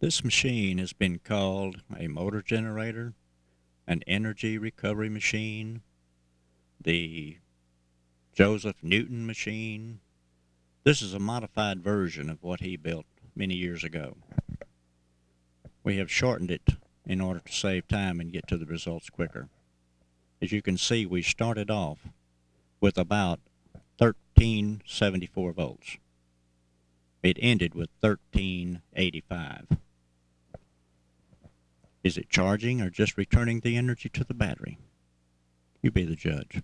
This machine has been called a motor generator, an energy recovery machine, the Joseph Newton machine. This is a modified version of what he built many years ago. We have shortened it in order to save time and get to the results quicker. As you can see, we started off with about 1374 volts. It ended with 1385. Is it charging or just returning the energy to the battery? You be the judge.